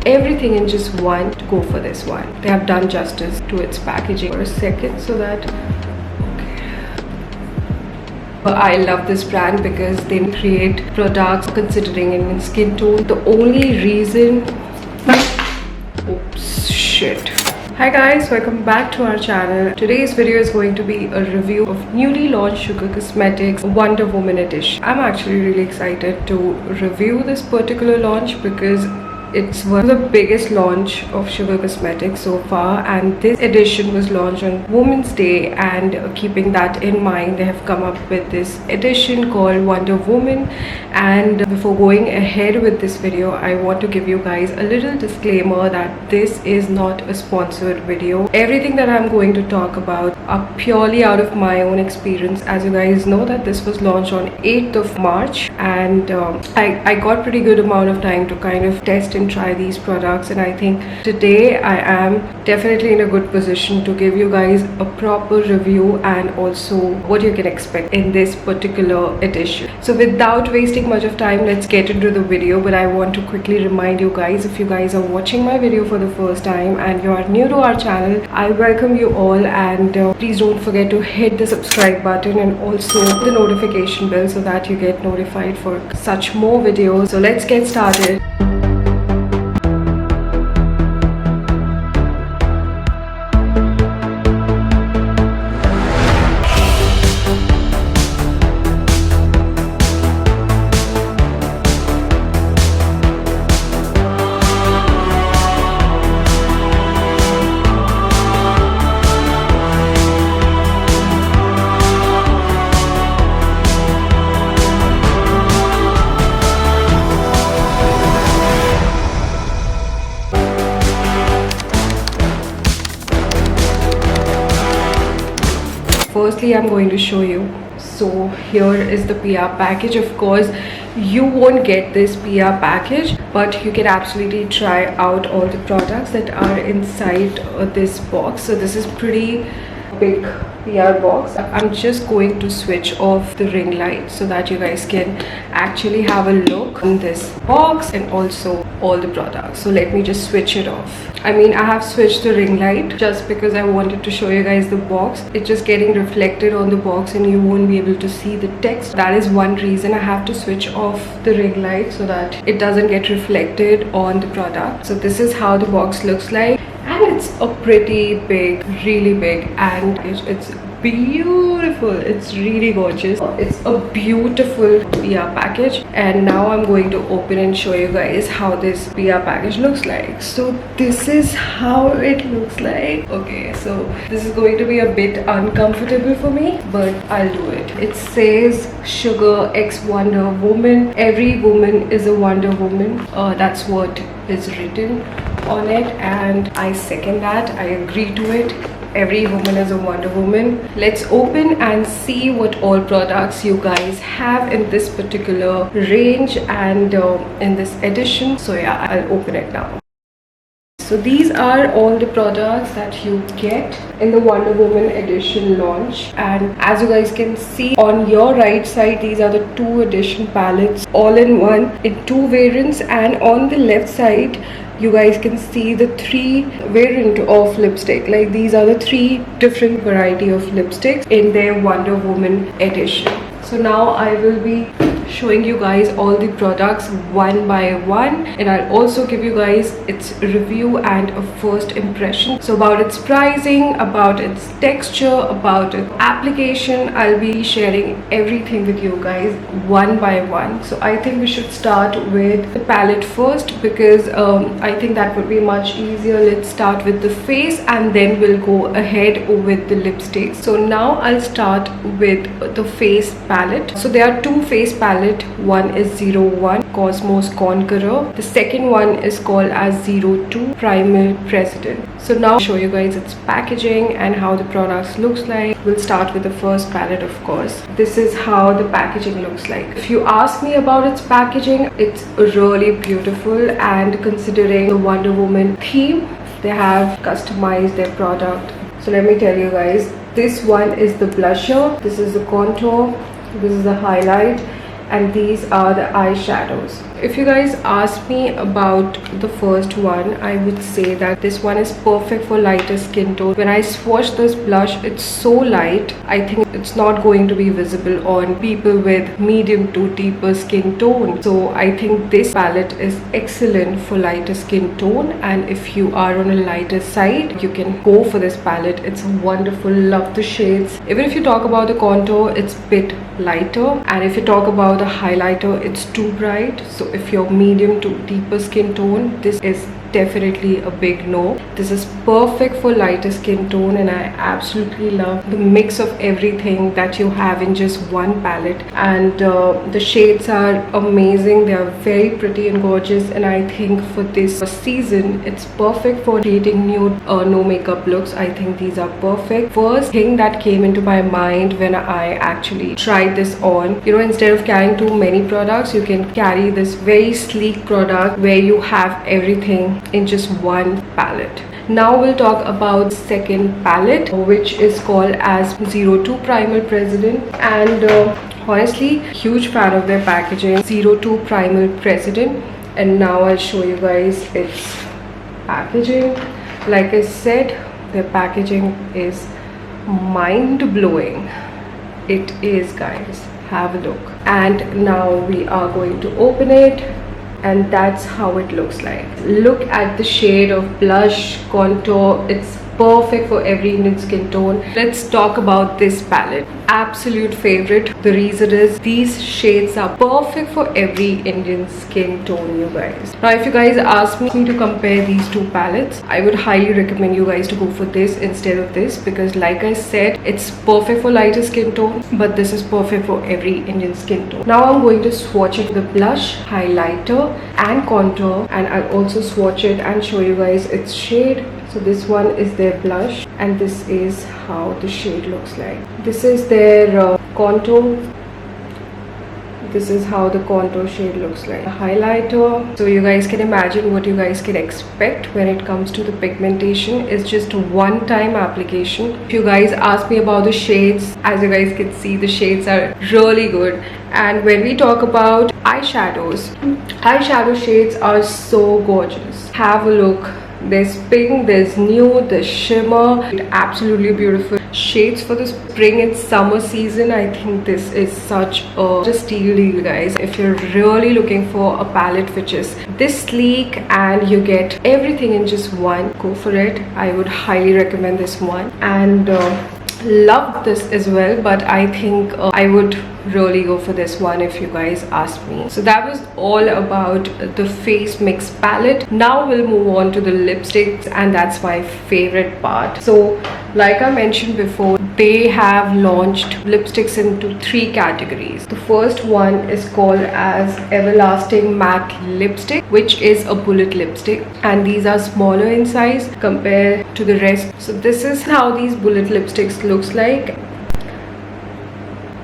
everything in just one, to go for this one. They have done justice to its packaging for a second so that I love this brand because they create products considering Indian skin tone. The only reason oops, shit. Hi guys, welcome back to our channel. Today's video is going to be a review of newly launched Sugar Cosmetics Wonder Woman edition. I'm actually really excited to review this particular launch because it's one of the biggest launch of Sugar Cosmetics so far, and this edition was launched on Women's Day, and keeping that in mind, they have come up with this edition called Wonder Woman. And before going ahead with this video, I want to give you guys a little disclaimer that this is not a sponsored video. Everything that I'm going to talk about are purely out of my own experience. As you guys know that this was launched on 8th of March, and I got pretty good amount of time to kind of test and try these products, and I think today I am definitely in a good position to give you guys a proper review and also what you can expect in this particular edition. So without wasting much of time, let's get into the video. But I want to quickly remind you guys, if you guys are watching my video for the first time and you are new to our channel, I welcome you all, and please don't forget to hit the subscribe button and also the notification bell so that you get notified for such more videos. So let's get started. Firstly, I'm going to show you. So here is the PR package. Of course, you won't get this PR package, but you can absolutely try out all the products that are inside this box. So this is pretty big PR box. I'm just going to switch off the ring light so that you guys can actually have a look in this box and also all the products. So let me just switch it off. I mean, I have switched the ring light just because I wanted to show you guys the box. It's just getting reflected on the box and you won't be able to see the text. That is one reason I have to switch off the ring light so that it doesn't get reflected on the product. So this is how the box looks like, and it's a pretty big, really big, and it's beautiful. It's really gorgeous. It's a beautiful PR package, and now I'm going to open and show you guys how this PR package looks like. So this is how it looks like. Okay, so this is going to be a bit uncomfortable for me, but I'll do it. It says Sugar X Wonder Woman. Every woman is a Wonder Woman. That's what is written on it, and I second that. I agree to it. Every woman is a Wonder Woman. Let's open and see what all products you guys have in this particular range and in this edition. So yeah, I'll open it now. So these are all the products that you get in the Wonder Woman edition launch, and as you guys can see on your right side, these are the 2 edition palettes all in one in 2 variants, and on the left side you guys can see the 3 variant of lipstick. Like these are the 3 different variety of lipsticks in their Wonder Woman edition. So now I will be showing you guys all the products one by one, and I'll also give you guys its review and a first impression. So about its pricing, about its texture, about its application, I'll be sharing everything with you guys one by one. So I think we should start with the palette first because I think that would be much easier. Let's start with the face and then we'll go ahead with the lipstick. So now I'll start with the face palette. So there are 2 face palettes. One is 01 Cosmos Conqueror. The second one is called as 02 Primal President. So now I'll show you guys its packaging and how the products looks like. We'll start with the first palette, of course. This is how the packaging looks like. If you ask me about its packaging, it's really beautiful, and considering the Wonder Woman theme, they have customized their product. So let me tell you guys, this one is the blusher, this is the contour, this is the highlight, and these are the eyeshadows. If you guys ask me about the first one, I would say that this one is perfect for lighter skin tone. When I swatch this blush, it's so light, I think it's not going to be visible on people with medium to deeper skin tone. So I think this palette is excellent for lighter skin tone, and if you are on a lighter side, you can go for this palette. It's wonderful, love the shades. Even if you talk about the contour, it's a bit lighter, and if you talk about the highlighter, it's too bright. So if you're medium to deeper skin tone, this is definitely a big no. This is perfect for lighter skin tone, and I absolutely love the mix of everything that you have in just one palette. And the shades are amazing. They are very pretty and gorgeous, and I think for this season it's perfect for creating nude no makeup looks. I think these are perfect. First thing that came into my mind when I actually tried this on, you know, instead of carrying too many products, you can carry this very sleek product where you have everything in just one palette. Now we'll talk about second palette, which is called as 02 Primal President, and honestly, huge fan of their packaging. 02 Primal President, and now I'll show you guys its packaging. Like I said, their packaging is mind-blowing. It is, guys. Have a look. And now we are going to open it, and that's how it looks like. Look at the shade of blush, contour. It's perfect for every Indian skin tone. Let's talk about this palette. Absolute favorite. The reason is these shades are perfect for every Indian skin tone, you guys. Now if you guys ask me to compare these two palettes, I would highly recommend you guys to go for this instead of this, because like I said, it's perfect for lighter skin tone, but this is perfect for every Indian skin tone. Now I'm going to swatch it with blush, highlighter and contour, and I'll also swatch it and show you guys its shade. So this one is their blush, and this is how the shade looks like. This is their contour. This is how the contour shade looks like. Highlighter. So you guys can imagine what you guys can expect when it comes to the pigmentation. It's just a one-time application. If you guys ask me about the shades, as you guys can see, the shades are really good. And when we talk about eyeshadows, eyeshadow shades are so gorgeous. Have a look. There's pink, there's nude, there's shimmer. Absolutely beautiful shades for the spring and summer season. I think this is such a steal deal, guys. If you're really looking for a palette which is this sleek and you get everything in just one, go for it. I would highly recommend this one, and love this as well, but I think I would really go for this one if you guys ask me. So that was all about the face mix palette. Now we'll move on to the lipsticks, and that's my favorite part. So like I mentioned before, they have launched lipsticks into 3 categories. The first one is called as Everlasting Matte Lipstick, which is a bullet lipstick, and these are smaller in size compared to the rest. So this is how these bullet lipsticks looks like.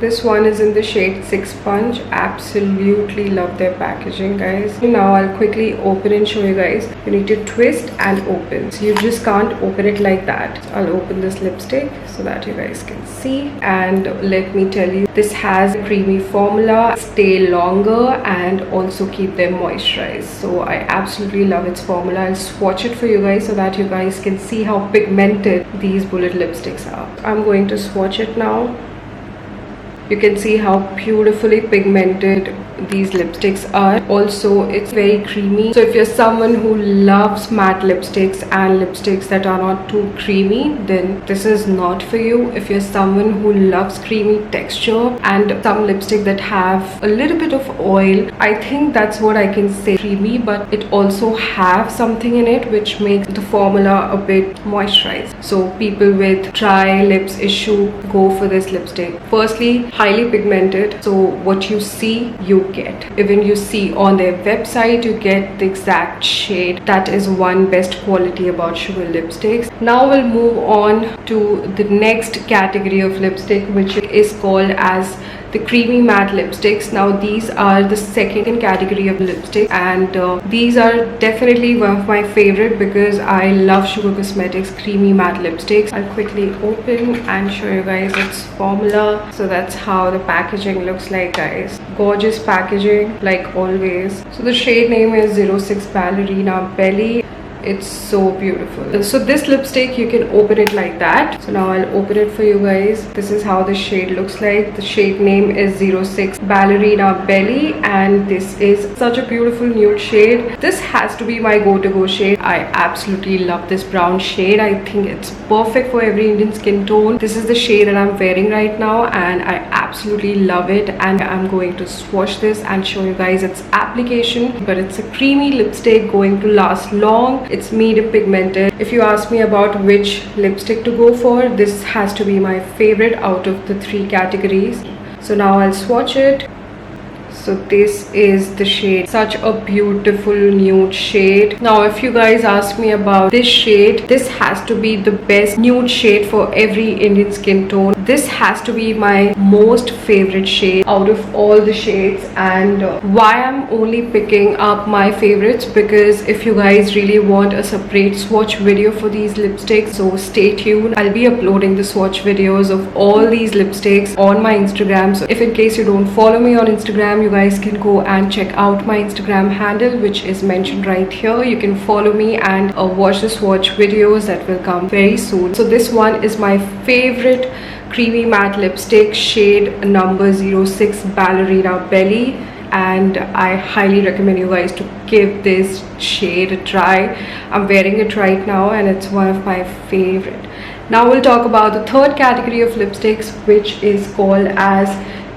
This one is in the shade 6 Punch. Absolutely love their packaging, guys. Now I'll quickly open and show you guys. You need to twist and open. So you just can't open it like that. So I'll open this lipstick so that you guys can see. And let me tell you, this has a creamy formula, stay longer, and also keep them moisturized. So I absolutely love its formula. I'll swatch it for you guys so that you guys can see how pigmented these bullet lipsticks are. I'm going to swatch it now. You can see how beautifully pigmented these lipsticks are. Also, it's very creamy. So if you're someone who loves matte lipsticks and lipsticks that are not too creamy, then this is not for you. If you're someone who loves creamy texture and some lipstick that have a little bit of oil, I think that's what I can say creamy, but it also have something in it which makes the formula a bit moisturized. So people with dry lips issue, go for this lipstick. Firstly, highly pigmented, so what you see, you get. Even you see on their website, you get the exact shade. That is one best quality about sugar lipsticks. Now we'll move on to the next category of lipstick, which is called as the creamy matte lipsticks. Now these are the second category of lipstick, and these are definitely one of my favorite because I love Sugar Cosmetics creamy matte lipsticks. I'll quickly open and show you guys its formula. So that's how the packaging looks like, guys. Gorgeous packaging like always. So the shade name is 06 Ballerina Belly. It's so beautiful. So this lipstick, you can open it like that. So now I'll open it for you guys. This is how the shade looks like. The shade name is 06 Ballerina Belly, and this is such a beautiful nude shade. This has to be my go-to-go shade. I absolutely love this brown shade. I think it's perfect for every Indian skin tone. This is the shade that I'm wearing right now, and I absolutely love it. And I'm going to swatch this and show you guys its application. But it's a creamy lipstick going to last long. It's medium pigmented. If you ask me about which lipstick to go for, this has to be my favorite out of the 3 categories. So now I'll swatch it. So this is the shade. Such a beautiful nude shade. Now if you guys ask me about this shade, this has to be the best nude shade for every Indian skin tone. This has to be my most favorite shade out of all the shades. And why I'm only picking up my favorites, because if you guys really want a separate swatch video for these lipsticks, so stay tuned. I'll be uploading the swatch videos of all these lipsticks on my Instagram. So if in case you don't follow me on Instagram, you guys can go and check out my Instagram handle, which is mentioned right here. You can follow me and watch the swatch videos that will come very soon. So this one is my favorite creamy matte lipstick, shade number 06 Ballerina Belly, and I highly recommend you guys to give this shade a try. I'm wearing it right now and it's one of my favorite. Now we'll talk about the third category of lipsticks, which is called as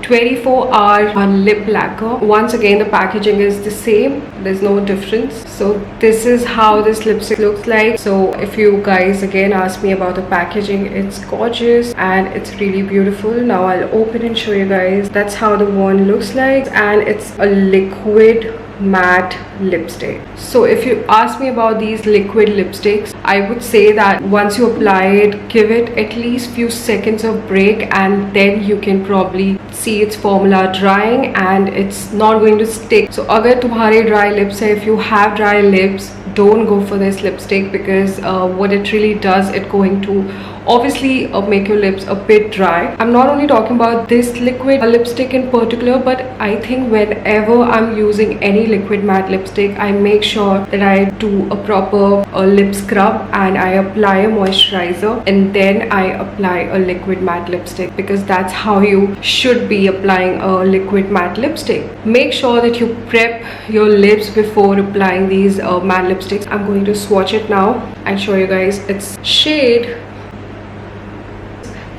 24-hour lip lacquer. Once again, the packaging is the same, there's no difference. So this is how this lipstick looks like. So if you guys again ask me about the packaging, it's gorgeous and it's really beautiful. Now I'll open and show you guys. That's how the one looks like, and it's a liquid matte lipstick. So if you ask me about these liquid lipsticks, I would say that once you apply it, give it at least few seconds of break, and then you can probably see its formula drying and it's not going to stick. So agar tumhare dry lips hai, if you have dry lips, don't go for this lipstick, because what it really does, it's going to obviously make your lips a bit dry. I'm not only talking about this liquid lipstick in particular, but I think whenever I'm using any liquid matte lipstick, I make sure that I do a proper lip scrub and I apply a moisturizer and then I apply a liquid matte lipstick, because that's how you should be applying a liquid matte lipstick. Make sure that you prep your lips before applying these matte lipsticks. I'm going to swatch it now and show you guys its shade.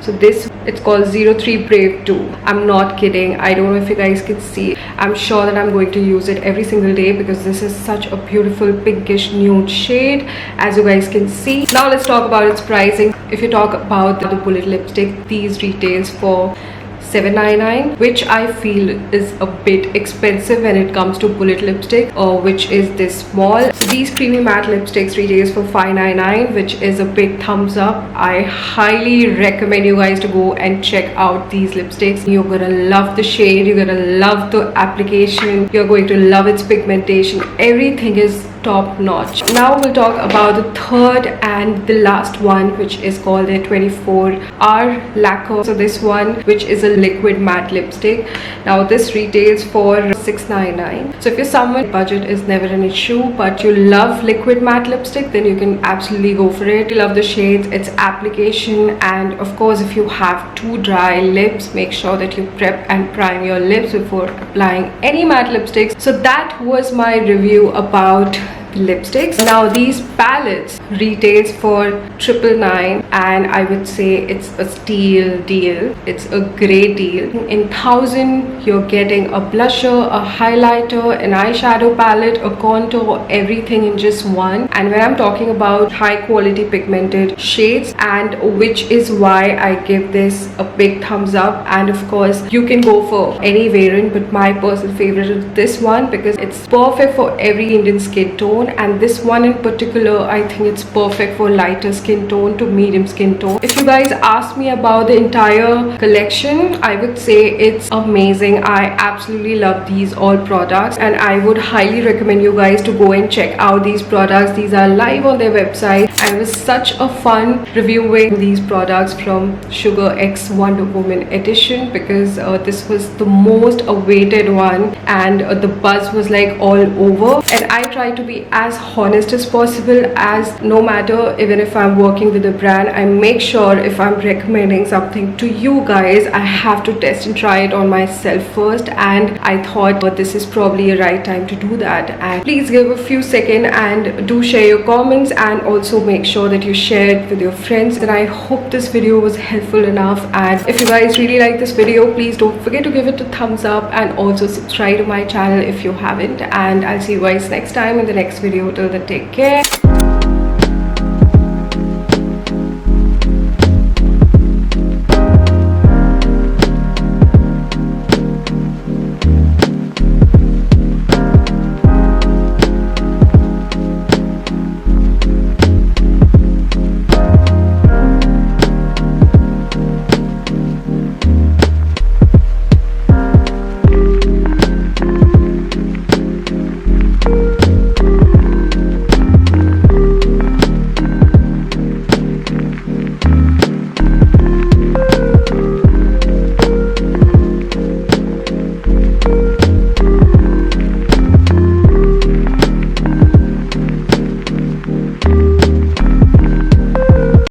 So this, it's called 03 Brave 2. I'm not kidding. I don't know if you guys can see. I'm sure that I'm going to use it every single day, because this is such a beautiful pinkish nude shade, as you guys can see. Now let's talk about its pricing. If you talk about the bullet lipstick, these retails for $7.99, which I feel is a bit expensive when it comes to bullet lipstick, which is this small. So these creamy matte lipsticks retails for $5.99, which is a big thumbs up. I highly recommend you guys to go and check out these lipsticks. You're gonna love the shade, you're gonna love the application, you're going to love its pigmentation. Everything is top notch. Now we'll talk about the third and the last one, which is called the 24-hour lacquer. So this one, which is a liquid matte lipstick. Now this retails for $6.99. So if you're someone budget is never an issue, but you love liquid matte lipstick, then you can absolutely go for it. You love the shades, its application, and of course if you have too dry lips, make sure that you prep and prime your lips before applying any matte lipsticks. So that was my review about lipsticks. Now these palettes retails for $9.99, and I would say it's a steal deal. It's a great deal. In 1,000 you're getting a blusher, a highlighter, an eyeshadow palette, a contour, everything in just one. And when I'm talking about high quality pigmented shades, and which is why I give this a big thumbs up. And of course you can go for any variant, but my personal favorite is this one, because it's perfect for every Indian skin tone. tone, and this one in particular, I think it's perfect for lighter skin tone to medium skin tone. If you guys ask me about the entire collection, I would say it's amazing. I absolutely love these all products, and I would highly recommend you guys to go and check out these products. These are live on their website, and it was such a fun reviewing these products from Sugar X Wonder Woman edition, because this was the most awaited one, and the buzz was like all over. And I try to be as honest as possible, as no matter, even if I'm working with a brand, I make sure if I'm recommending something to you guys, I have to test and try it on myself first. And I thought this is probably a right time to do that. And please give a few seconds and do share your comments, and also make sure that you share it with your friends. And I hope this video was helpful enough, and if you guys really like this video, please don't forget to give it a thumbs up, and also subscribe to my channel if you haven't. And I'll see you guys next time in the next video. Till then, take care.